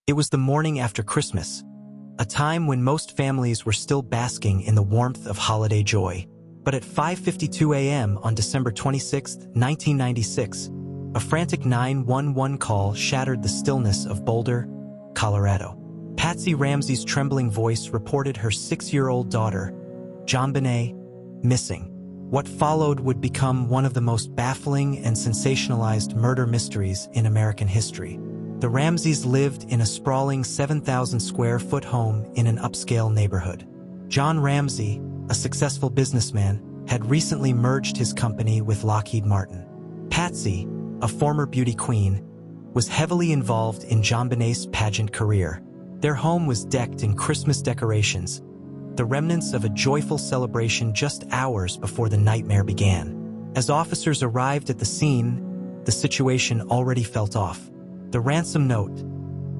It was the morning after Christmas, a time when most families were still basking in the warmth of holiday joy. But at 5:52 a.m. on December 26, 1996, a frantic 911 call shattered the stillness of Boulder, Colorado. Patsy Ramsey's trembling voice reported her 6-year-old daughter, JonBenét, missing. What followed would become one of the most baffling and sensationalized murder mysteries in American history. The Ramseys lived in a sprawling 7,000-square-foot home in an upscale neighborhood. John Ramsey, a successful businessman, had recently merged his company with Lockheed Martin. Patsy, a former beauty queen, was heavily involved in JonBenét's pageant career. Their home was decked in Christmas decorations, the remnants of a joyful celebration just hours before the nightmare began. As officers arrived at the scene, the situation already felt off. The ransom note,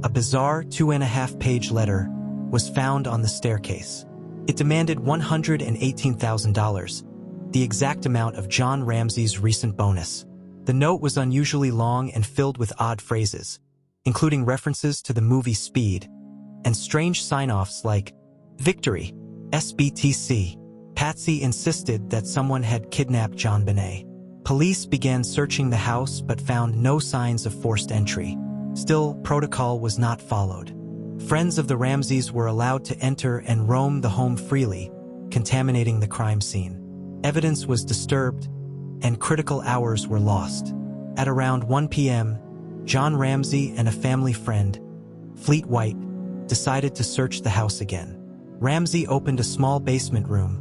a bizarre 2.5-page letter, was found on the staircase. It demanded $118,000, the exact amount of John Ramsey's recent bonus. The note was unusually long and filled with odd phrases, including references to the movie Speed, and strange sign-offs like, "Victory, SBTC." Patsy insisted that someone had kidnapped JonBenét. Police began searching the house but found no signs of forced entry. Still, protocol was not followed. Friends of the Ramseys were allowed to enter and roam the home freely, contaminating the crime scene. Evidence was disturbed, and critical hours were lost. At around 1 p.m., John Ramsey and a family friend, Fleet White, decided to search the house again. Ramsey opened a small basement room.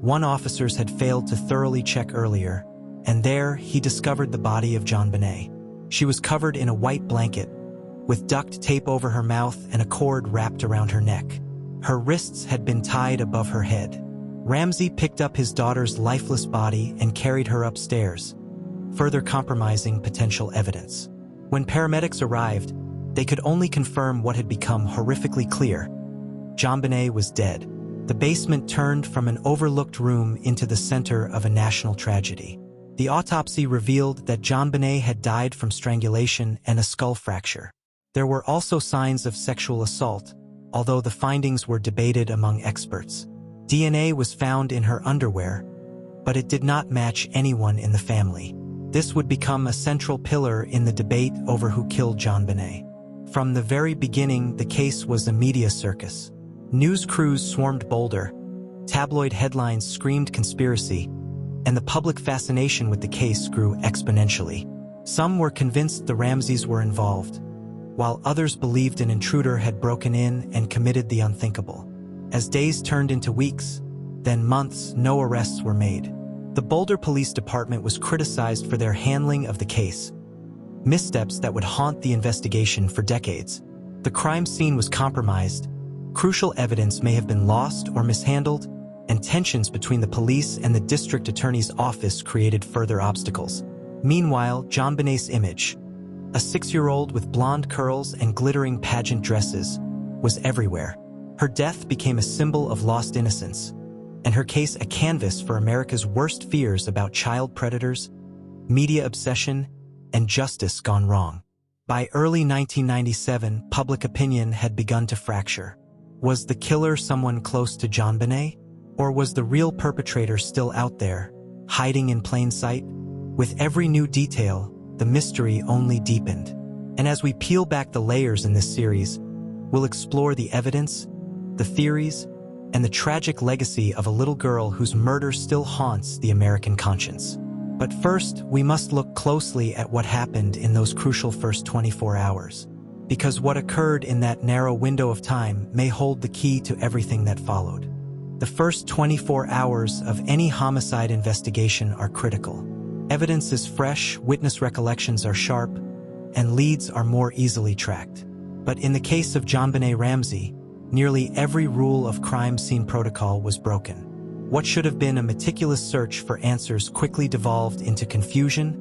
One officer had failed to thoroughly check earlier, and there he discovered the body of JonBenét. She was covered in a white blanket, with duct tape over her mouth and a cord wrapped around her neck. Her wrists had been tied above her head. Ramsey picked up his daughter's lifeless body and carried her upstairs, further compromising potential evidence. When paramedics arrived, they could only confirm what had become horrifically clear. JonBenét was dead. The basement turned from an overlooked room into the center of a national tragedy. The autopsy revealed that JonBenét had died from strangulation and a skull fracture. There were also signs of sexual assault, although the findings were debated among experts. DNA was found in her underwear, but it did not match anyone in the family. This would become a central pillar in the debate over who killed JonBenét. From the very beginning, the case was a media circus. News crews swarmed Boulder, tabloid headlines screamed conspiracy, and the public fascination with the case grew exponentially. Some were convinced the Ramseys were involved, while others believed an intruder had broken in and committed the unthinkable. As days turned into weeks, then months, no arrests were made. The Boulder Police Department was criticized for their handling of the case, missteps that would haunt the investigation for decades. The crime scene was compromised, crucial evidence may have been lost or mishandled, and tensions between the police and the district attorney's office created further obstacles. Meanwhile, JonBenét's image, a 6-year-old with blonde curls and glittering pageant dresses, was everywhere. Her death became a symbol of lost innocence, and her case a canvas for America's worst fears about child predators, media obsession, and justice gone wrong. By early 1997, public opinion had begun to fracture. Was the killer someone close to JonBenét? Or was the real perpetrator still out there, hiding in plain sight? With every new detail, the mystery only deepened. And as we peel back the layers in this series, we'll explore the evidence, the theories, and the tragic legacy of a little girl whose murder still haunts the American conscience. But first, we must look closely at what happened in those crucial first 24 hours. Because what occurred in that narrow window of time may hold the key to everything that followed. The first 24 hours of any homicide investigation are critical. Evidence is fresh, witness recollections are sharp, and leads are more easily tracked. But in the case of JonBenét Ramsey, nearly every rule of crime scene protocol was broken. What should have been a meticulous search for answers quickly devolved into confusion,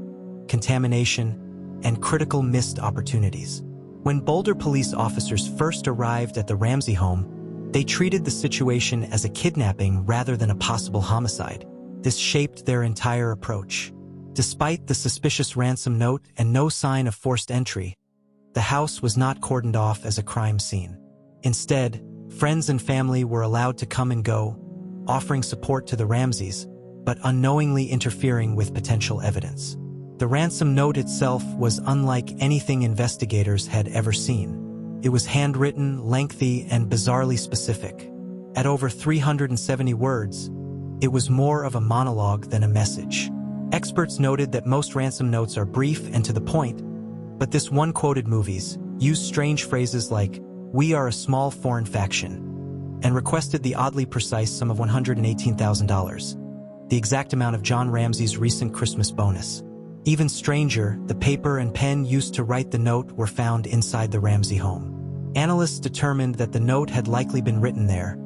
contamination, and critical missed opportunities. When Boulder police officers first arrived at the Ramsey home, they treated the situation as a kidnapping rather than a possible homicide. This shaped their entire approach. Despite the suspicious ransom note and no sign of forced entry, the house was not cordoned off as a crime scene. Instead, friends and family were allowed to come and go, offering support to the Ramseys, but unknowingly interfering with potential evidence. The ransom note itself was unlike anything investigators had ever seen. It was handwritten, lengthy, and bizarrely specific. At over 370 words, it was more of a monologue than a message. Experts noted that most ransom notes are brief and to the point, but this one quoted movies used strange phrases like, "We are a small foreign faction," and requested the oddly precise sum of $118,000, the exact amount of John Ramsey's recent Christmas bonus. Even stranger, the paper and pen used to write the note were found inside the Ramsey home. Analysts determined that the note had likely been written there,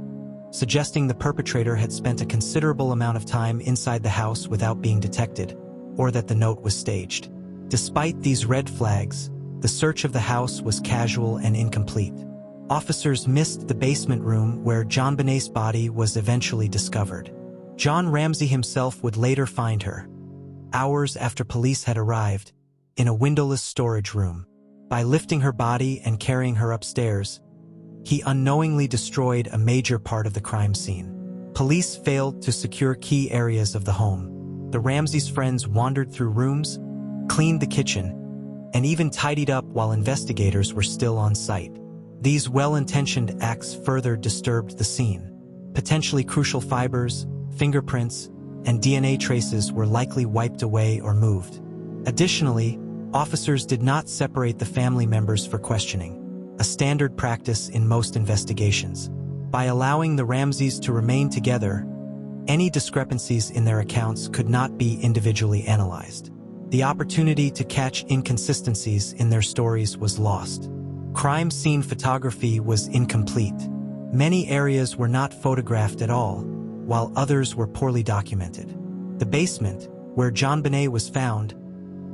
suggesting the perpetrator had spent a considerable amount of time inside the house without being detected, or that the note was staged. Despite these red flags, the search of the house was casual and incomplete. Officers missed the basement room where JonBenét's body was eventually discovered. John Ramsey himself would later find her, hours after police had arrived, in a windowless storage room. By lifting her body and carrying her upstairs, he unknowingly destroyed a major part of the crime scene. Police failed to secure key areas of the home. The Ramseys' friends wandered through rooms, cleaned the kitchen, and even tidied up while investigators were still on site. These well-intentioned acts further disturbed the scene. Potentially crucial fibers, fingerprints, and DNA traces were likely wiped away or moved. Additionally, officers did not separate the family members for questioning, a standard practice in most investigations. By allowing the Ramseys to remain together, any discrepancies in their accounts could not be individually analyzed. The opportunity to catch inconsistencies in their stories was lost. Crime scene photography was incomplete. Many areas were not photographed at all, while others were poorly documented. The basement, where JonBenét was found,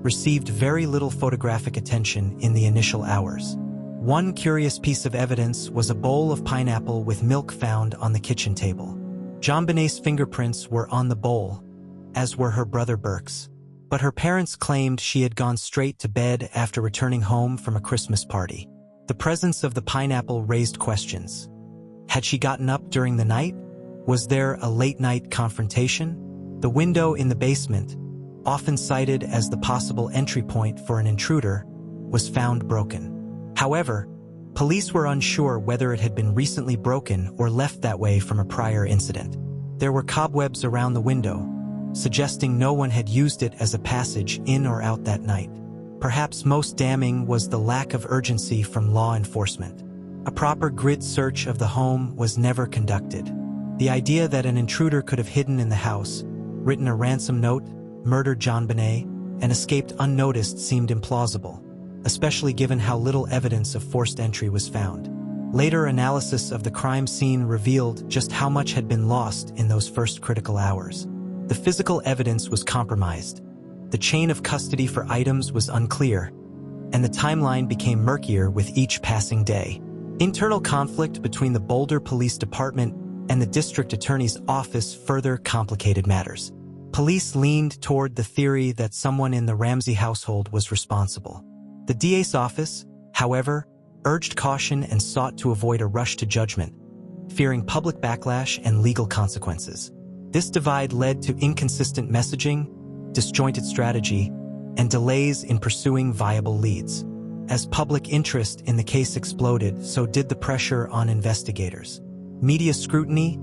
received very little photographic attention in the initial hours. One curious piece of evidence was a bowl of pineapple with milk found on the kitchen table. JonBenét's fingerprints were on the bowl, as were her brother Burke's. But her parents claimed she had gone straight to bed after returning home from a Christmas party. The presence of the pineapple raised questions. Had she gotten up during the night? Was there a late-night confrontation? The window in the basement, often cited as the possible entry point for an intruder, was found broken. However, police were unsure whether it had been recently broken or left that way from a prior incident. There were cobwebs around the window, suggesting no one had used it as a passage in or out that night. Perhaps most damning was the lack of urgency from law enforcement. A proper grid search of the home was never conducted. The idea that an intruder could have hidden in the house, written a ransom note, murdered JonBenét, and escaped unnoticed seemed implausible, especially given how little evidence of forced entry was found. Later analysis of the crime scene revealed just how much had been lost in those first critical hours. The physical evidence was compromised. The chain of custody for items was unclear, and the timeline became murkier with each passing day. Internal conflict between the Boulder Police Department and the district attorney's office further complicated matters. Police leaned toward the theory that someone in the Ramsey household was responsible. The DA's office, however, urged caution and sought to avoid a rush to judgment, fearing public backlash and legal consequences. This divide led to inconsistent messaging, disjointed strategy, and delays in pursuing viable leads. As public interest in the case exploded, so did the pressure on investigators. Media scrutiny,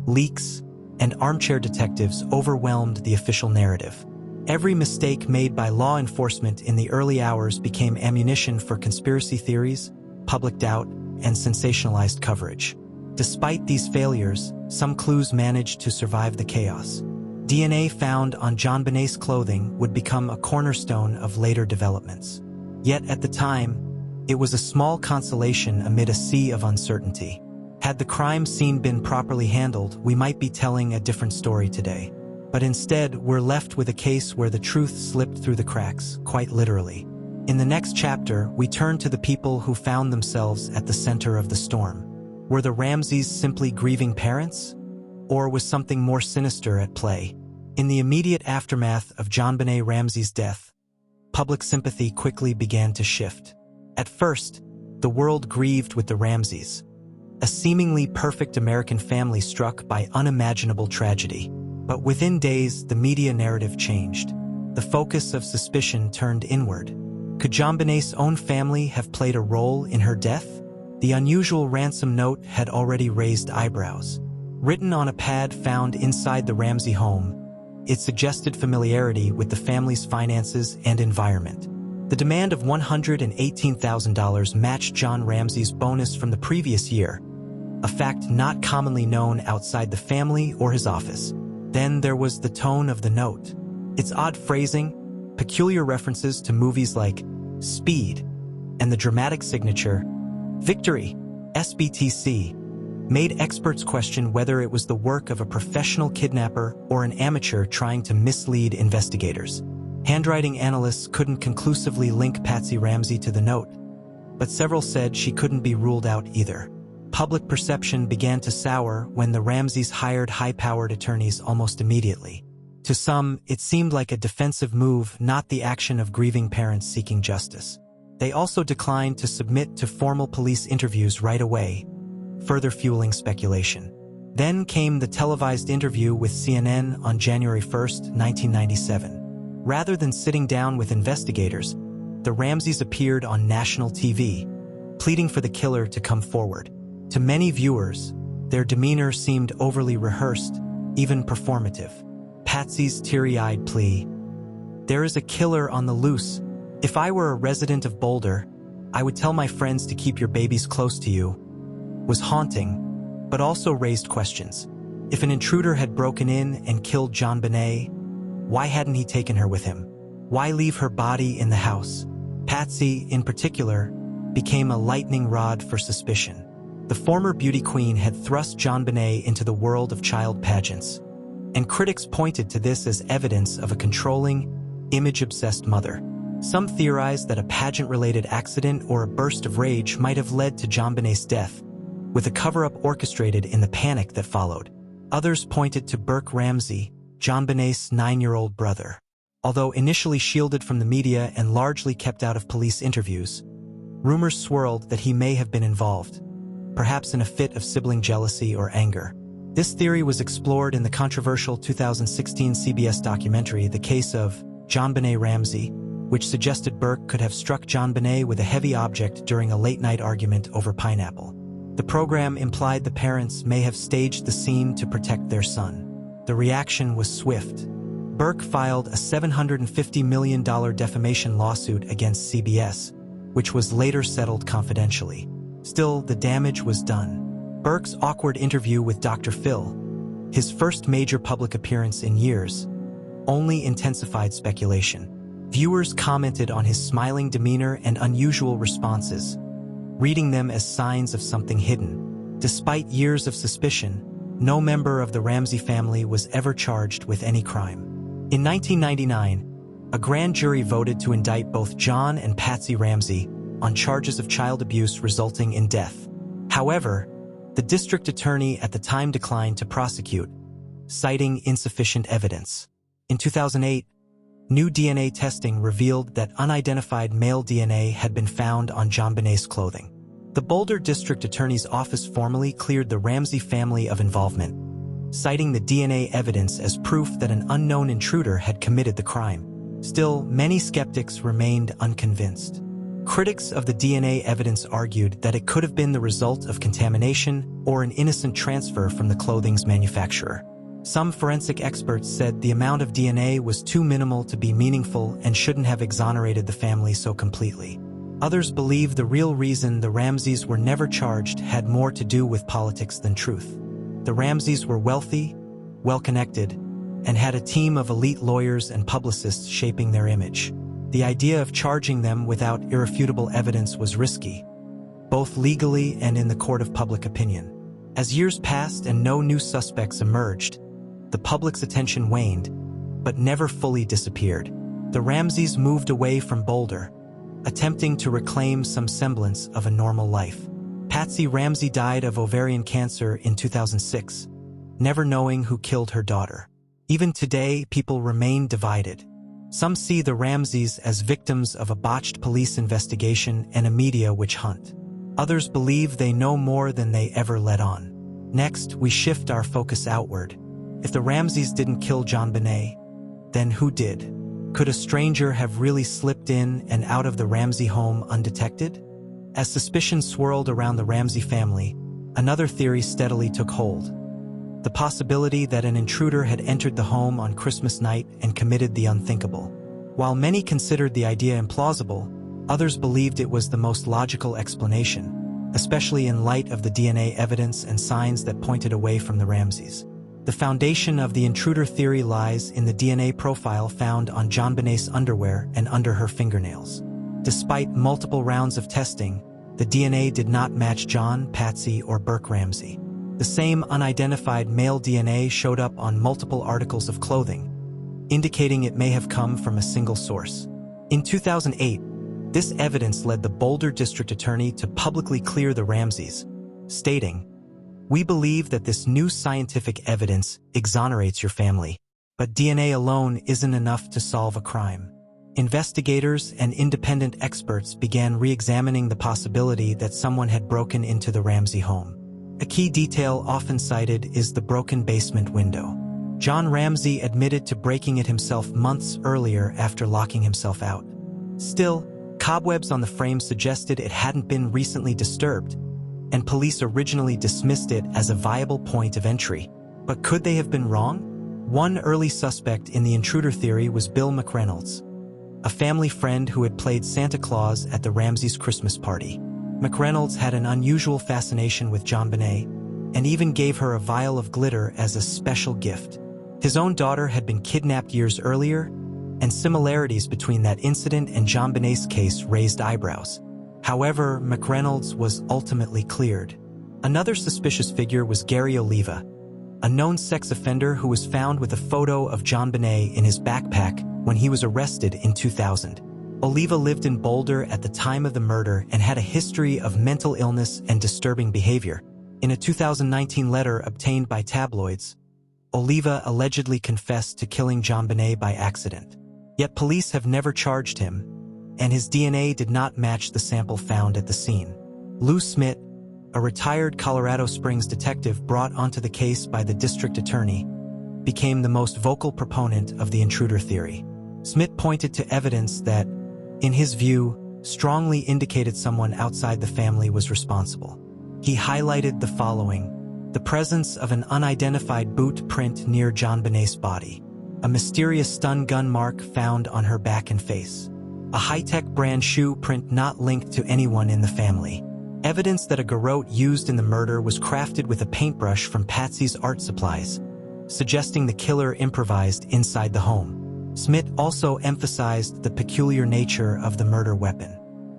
leaks, and armchair detectives overwhelmed the official narrative. Every mistake made by law enforcement in the early hours became ammunition for conspiracy theories, public doubt, and sensationalized coverage. Despite these failures, some clues managed to survive the chaos. DNA found on JonBenét's clothing would become a cornerstone of later developments. Yet at the time, it was a small consolation amid a sea of uncertainty. Had the crime scene been properly handled, we might be telling a different story today. But instead, we're left with a case where the truth slipped through the cracks, quite literally. In the next chapter, we turn to the people who found themselves at the center of the storm. Were the Ramseys simply grieving parents? Or was something more sinister at play? In the immediate aftermath of JonBenét Ramsey's death, public sympathy quickly began to shift. At first, the world grieved with the Ramseys, a seemingly perfect American family struck by unimaginable tragedy. But within days, the media narrative changed. The focus of suspicion turned inward. Could JonBenét's own family have played a role in her death? The unusual ransom note had already raised eyebrows. Written on a pad found inside the Ramsey home, it suggested familiarity with the family's finances and environment. The demand of $118,000 matched John Ramsey's bonus from the previous year, a fact not commonly known outside the family or his office. Then there was the tone of the note. Its odd phrasing, peculiar references to movies like Speed, and the dramatic signature, Victory, SBTC, made experts question whether it was the work of a professional kidnapper or an amateur trying to mislead investigators. Handwriting analysts couldn't conclusively link Patsy Ramsey to the note, but several said she couldn't be ruled out either. Public perception began to sour when the Ramseys hired high-powered attorneys almost immediately. To some, it seemed like a defensive move, not the action of grieving parents seeking justice. They also declined to submit to formal police interviews right away, further fueling speculation. Then came the televised interview with CNN on January 1, 1997. Rather than sitting down with investigators, the Ramseys appeared on national TV, pleading for the killer to come forward. To many viewers, their demeanor seemed overly rehearsed, even performative. Patsy's teary-eyed plea, "There is a killer on the loose. If I were a resident of Boulder, I would tell my friends to keep your babies close to you," was haunting, but also raised questions. If an intruder had broken in and killed JonBenét, why hadn't he taken her with him? Why leave her body in the house? Patsy, in particular, became a lightning rod for suspicion. The former beauty queen had thrust JonBenét into the world of child pageants, and critics pointed to this as evidence of a controlling, image-obsessed mother. Some theorized that a pageant-related accident or a burst of rage might have led to JonBenét's death, with a cover-up orchestrated in the panic that followed. Others pointed to Burke Ramsey, JonBenét's 9-year-old brother. Although initially shielded from the media and largely kept out of police interviews, rumors swirled that he may have been involved, perhaps in a fit of sibling jealousy or anger. This theory was explored in the controversial 2016 CBS documentary The Case of JonBenét Ramsey, which suggested Burke could have struck JonBenét with a heavy object during a late-night argument over pineapple. The program implied the parents may have staged the scene to protect their son. The reaction was swift. Burke filed a $750 million defamation lawsuit against CBS, which was later settled confidentially. Still, the damage was done. Burke's awkward interview with Dr. Phil, his first major public appearance in years, only intensified speculation. Viewers commented on his smiling demeanor and unusual responses, reading them as signs of something hidden. Despite years of suspicion, no member of the Ramsey family was ever charged with any crime. In 1999, a grand jury voted to indict both John and Patsy Ramsey on charges of child abuse resulting in death. However, the district attorney at the time declined to prosecute, citing insufficient evidence. In 2008, new DNA testing revealed that unidentified male DNA had been found on JonBenét's clothing. The Boulder District Attorney's Office formally cleared the Ramsey family of involvement, citing the DNA evidence as proof that an unknown intruder had committed the crime. Still, many skeptics remained unconvinced. Critics of the DNA evidence argued that it could have been the result of contamination or an innocent transfer from the clothing's manufacturer. Some forensic experts said the amount of DNA was too minimal to be meaningful and shouldn't have exonerated the family so completely. Others believe the real reason the Ramseys were never charged had more to do with politics than truth. The Ramseys were wealthy, well-connected, and had a team of elite lawyers and publicists shaping their image. The idea of charging them without irrefutable evidence was risky, both legally and in the court of public opinion. As years passed and no new suspects emerged, the public's attention waned, but never fully disappeared. The Ramseys moved away from Boulder, attempting to reclaim some semblance of a normal life. Patsy Ramsey died of ovarian cancer in 2006, never knowing who killed her daughter. Even today, people remain divided. Some see the Ramseys as victims of a botched police investigation and a media witch hunt. Others believe they know more than they ever let on. Next, we shift our focus outward. If the Ramseys didn't kill JonBenét, then who did? Could a stranger have really slipped in and out of the Ramsey home undetected? As suspicion swirled around the Ramsey family, another theory steadily took hold. The possibility that an intruder had entered the home on Christmas night and committed the unthinkable. While many considered the idea implausible, others believed it was the most logical explanation, especially in light of the DNA evidence and signs that pointed away from the Ramseys. The foundation of the intruder theory lies in the DNA profile found on JonBenét's underwear and under her fingernails. Despite multiple rounds of testing, the DNA did not match John, Patsy, or Burke Ramsey. The same unidentified male DNA showed up on multiple articles of clothing, indicating it may have come from a single source. In 2008, this evidence led the Boulder district attorney to publicly clear the Ramseys, stating, "We believe that this new scientific evidence exonerates your family, but DNA alone isn't enough to solve a crime." Investigators and independent experts began re-examining the possibility that someone had broken into the Ramsey home. A key detail often cited is the broken basement window. John Ramsey admitted to breaking it himself months earlier after locking himself out. Still, cobwebs on the frame suggested it hadn't been recently disturbed, and police originally dismissed it as a viable point of entry. But could they have been wrong? One early suspect in the intruder theory was Bill McReynolds, a family friend who had played Santa Claus at the Ramseys' Christmas party. McReynolds had an unusual fascination with JonBenét and even gave her a vial of glitter as a special gift. His own daughter had been kidnapped years earlier, and similarities between that incident and JonBenét's case raised eyebrows. However, McReynolds was ultimately cleared. Another suspicious figure was Gary Oliva, a known sex offender who was found with a photo of JonBenét in his backpack when he was arrested in 2000. Oliva lived in Boulder at the time of the murder and had a history of mental illness and disturbing behavior. In a 2019 letter obtained by tabloids, Oliva allegedly confessed to killing JonBenét by accident. Yet police have never charged him, and his DNA did not match the sample found at the scene. Lou Smith, a retired Colorado Springs detective brought onto the case by the district attorney, became the most vocal proponent of the intruder theory. Smith pointed to evidence that, in his view, strongly indicated someone outside the family was responsible. He highlighted the following: the presence of an unidentified boot print near JonBenét's body, a mysterious stun gun mark found on her back and face, a high-tech brand shoe print not linked to anyone in the family, evidence that a garrote used in the murder was crafted with a paintbrush from Patsy's art supplies, suggesting the killer improvised inside the home. Smith also emphasized the peculiar nature of the murder weapon.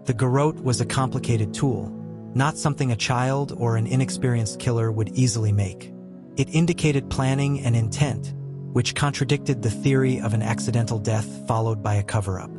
The garrote was a complicated tool, not something a child or an inexperienced killer would easily make. It indicated planning and intent, which contradicted the theory of an accidental death followed by a cover-up.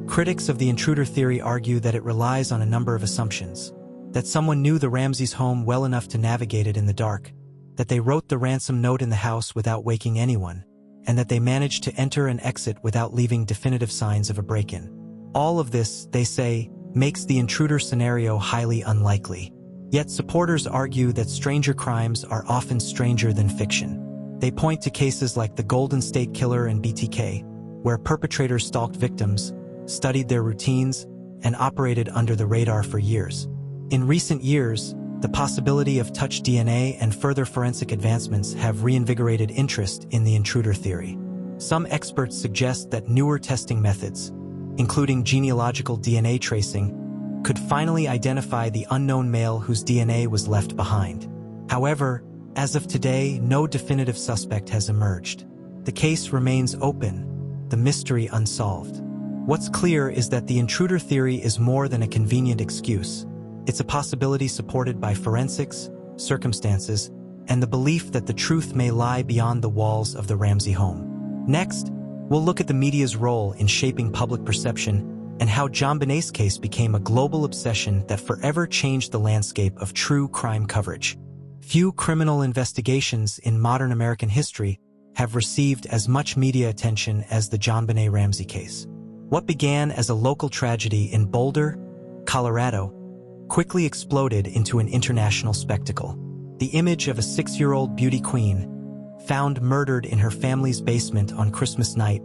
Critics of the intruder theory argue that it relies on a number of assumptions: that someone knew the Ramseys' home well enough to navigate it in the dark, that they wrote the ransom note in the house without waking anyone, and that they managed to enter and exit without leaving definitive signs of a break-in. All of this, they say, makes the intruder scenario highly unlikely. Yet supporters argue that stranger crimes are often stranger than fiction. They point to cases like the Golden State Killer and BTK, where perpetrators stalked victims, studied their routines, and operated under the radar for years. In recent years, the possibility of touch DNA and further forensic advancements have reinvigorated interest in the intruder theory. Some experts suggest that newer testing methods, including genealogical DNA tracing, could finally identify the unknown male whose DNA was left behind. However, as of today, no definitive suspect has emerged. The case remains open, the mystery unsolved. What's clear is that the intruder theory is more than a convenient excuse. It's a possibility supported by forensics, circumstances, and the belief that the truth may lie beyond the walls of the Ramsey home. Next, we'll look at the media's role in shaping public perception and how JonBenét's case became a global obsession that forever changed the landscape of true crime coverage. Few criminal investigations in modern American history have received as much media attention as the JonBenét Ramsey case. What began as a local tragedy in Boulder, Colorado, quickly exploded into an international spectacle. The image of a 6-year-old beauty queen, found murdered in her family's basement on Christmas night,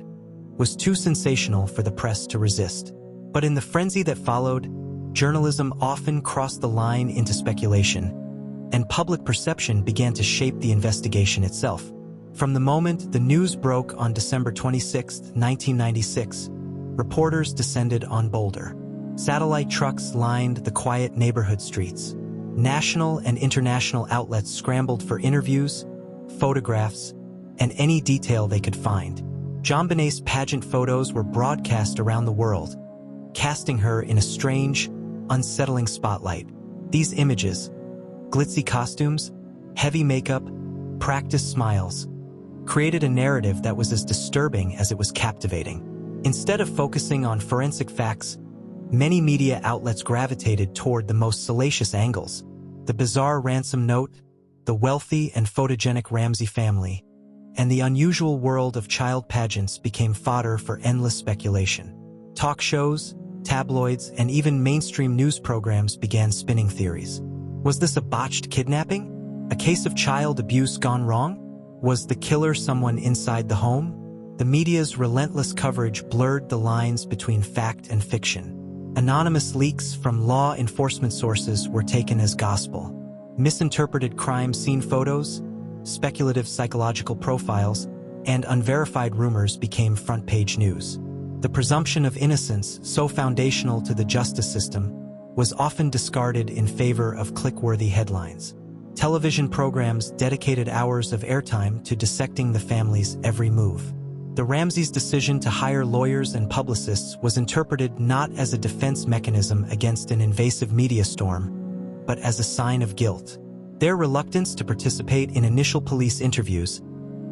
was too sensational for the press to resist. But in the frenzy that followed, journalism often crossed the line into speculation, and public perception began to shape the investigation itself. From the moment the news broke on December 26, 1996, reporters descended on Boulder. Satellite trucks lined the quiet neighborhood streets. National and international outlets scrambled for interviews, photographs, and any detail they could find. JonBenét's pageant photos were broadcast around the world, casting her in a strange, unsettling spotlight. These images, glitzy costumes, heavy makeup, practiced smiles, created a narrative that was as disturbing as it was captivating. Instead of focusing on forensic facts, many media outlets gravitated toward the most salacious angles. The bizarre ransom note, the wealthy and photogenic Ramsey family, and the unusual world of child pageants became fodder for endless speculation. Talk shows, tabloids, and even mainstream news programs began spinning theories. Was this a botched kidnapping? A case of child abuse gone wrong? Was the killer someone inside the home? The media's relentless coverage blurred the lines between fact and fiction. Anonymous leaks from law enforcement sources were taken as gospel. Misinterpreted crime scene photos, speculative psychological profiles, and unverified rumors became front-page news. The presumption of innocence, so foundational to the justice system, was often discarded in favor of click-worthy headlines. Television programs dedicated hours of airtime to dissecting the family's every move. The Ramseys' decision to hire lawyers and publicists was interpreted not as a defense mechanism against an invasive media storm, but as a sign of guilt. Their reluctance to participate in initial police interviews,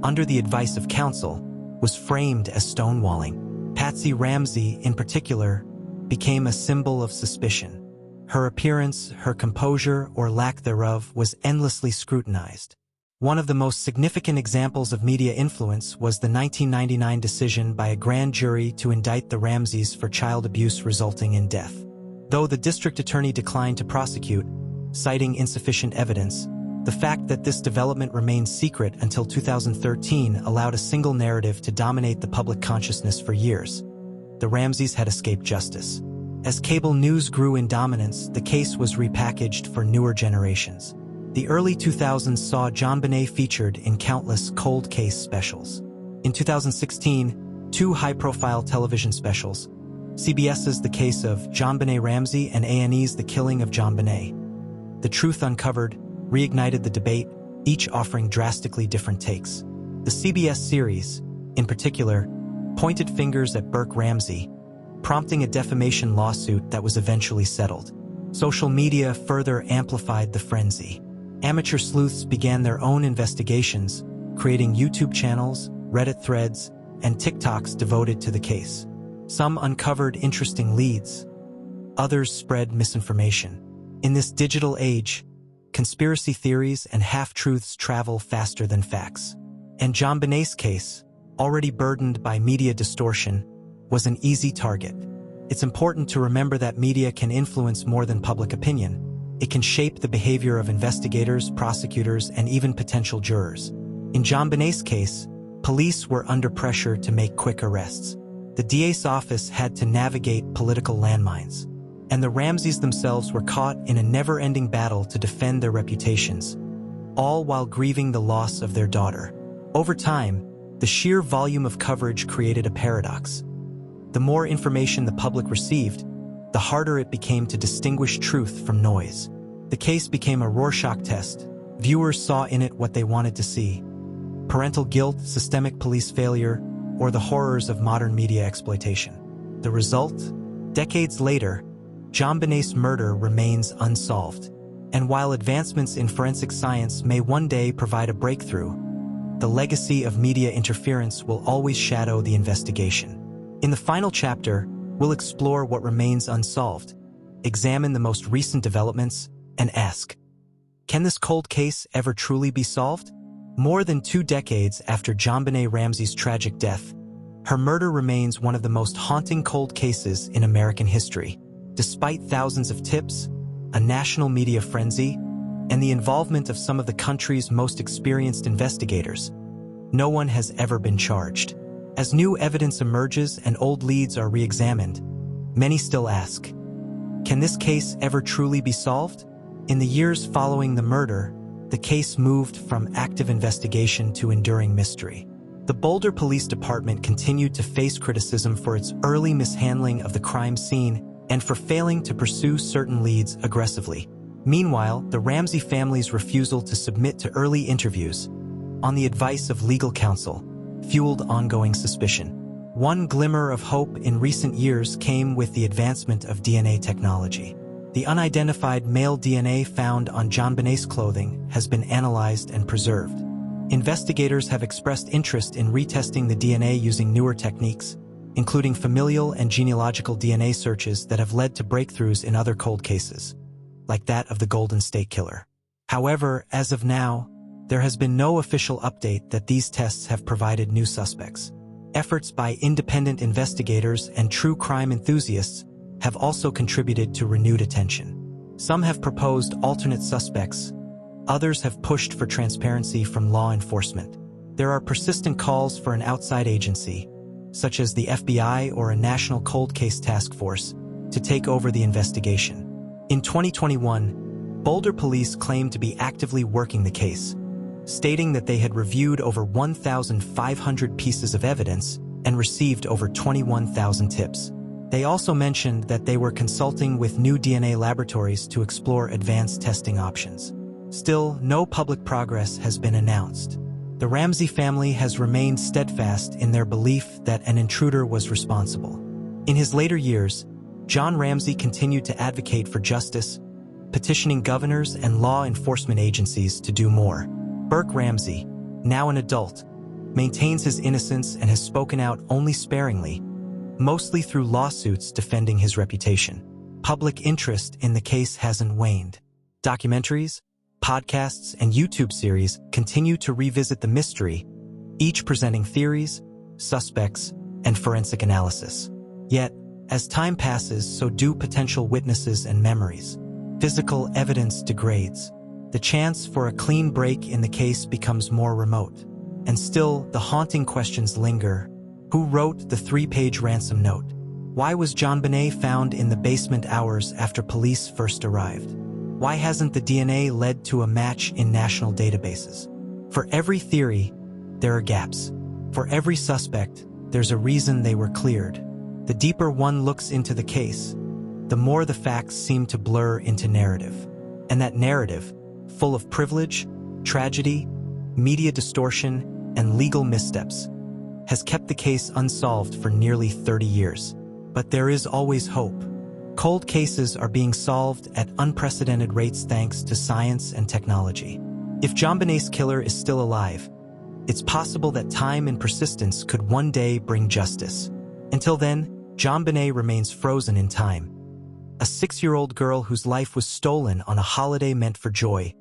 under the advice of counsel, was framed as stonewalling. Patsy Ramsey, in particular, became a symbol of suspicion. Her appearance, her composure, or lack thereof was endlessly scrutinized. One of the most significant examples of media influence was the 1999 decision by a grand jury to indict the Ramseys for child abuse resulting in death. Though the district attorney declined to prosecute, citing insufficient evidence, the fact that this development remained secret until 2013 allowed a single narrative to dominate the public consciousness for years. The Ramseys had escaped justice. As cable news grew in dominance, the case was repackaged for newer generations. The early 2000s saw JonBenét featured in countless cold case specials. In 2016, 2 high-profile television specials, CBS's The Case of JonBenét Ramsey and A&E's The Killing of JonBenét, The Truth Uncovered, reignited the debate, each offering drastically different takes. The CBS series, in particular, pointed fingers at Burke Ramsey, prompting a defamation lawsuit that was eventually settled. Social media further amplified the frenzy. Amateur sleuths began their own investigations, creating YouTube channels, Reddit threads, and TikToks devoted to the case. Some uncovered interesting leads. Others spread misinformation. In this digital age, conspiracy theories and half-truths travel faster than facts. And JonBenét's case, already burdened by media distortion, was an easy target. It's important to remember that media can influence more than public opinion. It can shape the behavior of investigators, prosecutors, and even potential jurors. In JonBenét's case, police were under pressure to make quick arrests. The DA's office had to navigate political landmines. And the Ramseys themselves were caught in a never-ending battle to defend their reputations, all while grieving the loss of their daughter. Over time, the sheer volume of coverage created a paradox. The more information the public received, the harder it became to distinguish truth from noise. The case became a Rorschach test. Viewers saw in it what they wanted to see: parental guilt, systemic police failure, or the horrors of modern media exploitation. The result? Decades later, JonBenét's murder remains unsolved. And while advancements in forensic science may one day provide a breakthrough, the legacy of media interference will always shadow the investigation. In the final chapter, we'll explore what remains unsolved, examine the most recent developments, and ask, can this cold case ever truly be solved? More than 2 decades after JonBenét Ramsey's tragic death, her murder remains one of the most haunting cold cases in American history. Despite thousands of tips, a national media frenzy, and the involvement of some of the country's most experienced investigators, no one has ever been charged. As new evidence emerges and old leads are re-examined, many still ask, can this case ever truly be solved? In the years following the murder, the case moved from active investigation to enduring mystery. The Boulder Police Department continued to face criticism for its early mishandling of the crime scene and for failing to pursue certain leads aggressively. Meanwhile, the Ramsey family's refusal to submit to early interviews, on the advice of legal counsel, fueled ongoing suspicion. One glimmer of hope in recent years came with the advancement of DNA technology. The unidentified male DNA found on JonBenét's clothing has been analyzed and preserved. Investigators have expressed interest in retesting the DNA using newer techniques, including familial and genealogical DNA searches that have led to breakthroughs in other cold cases, like that of the Golden State Killer. However, as of now, there has been no official update that these tests have provided new suspects. Efforts by independent investigators and true crime enthusiasts have also contributed to renewed attention. Some have proposed alternate suspects, others have pushed for transparency from law enforcement. There are persistent calls for an outside agency, such as the FBI or a national cold case task force, to take over the investigation. In 2021, Boulder police claimed to be actively working the case, stating that they had reviewed over 1,500 pieces of evidence and received over 21,000 tips. They also mentioned that they were consulting with new DNA laboratories to explore advanced testing options. Still, no public progress has been announced. The Ramsey family has remained steadfast in their belief that an intruder was responsible. In his later years, John Ramsey continued to advocate for justice, petitioning governors and law enforcement agencies to do more. Burke Ramsey, now an adult, maintains his innocence and has spoken out only sparingly, mostly through lawsuits defending his reputation. Public interest in the case hasn't waned. Documentaries, podcasts, and YouTube series continue to revisit the mystery, each presenting theories, suspects, and forensic analysis. Yet, as time passes, so do potential witnesses and memories. Physical evidence degrades. The chance for a clean break in the case becomes more remote. And still, the haunting questions linger. Who wrote the 3-page ransom note? Why was JonBenét found in the basement hours after police first arrived? Why hasn't the DNA led to a match in national databases? For every theory, there are gaps. For every suspect, there's a reason they were cleared. The deeper one looks into the case, the more the facts seem to blur into narrative. And that narrative, full of privilege, tragedy, media distortion, and legal missteps, has kept the case unsolved for nearly 30 years. But there is always hope. Cold cases are being solved at unprecedented rates thanks to science and technology. If JonBenét's killer is still alive, it's possible that time and persistence could one day bring justice. Until then, JonBenét remains frozen in time. A 6-year-old girl whose life was stolen on a holiday meant for joy,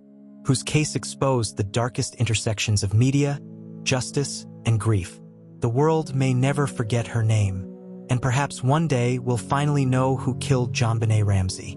whose case exposed the darkest intersections of media, justice, and grief. The world may never forget her name, and perhaps one day we'll finally know who killed JonBenét Ramsey.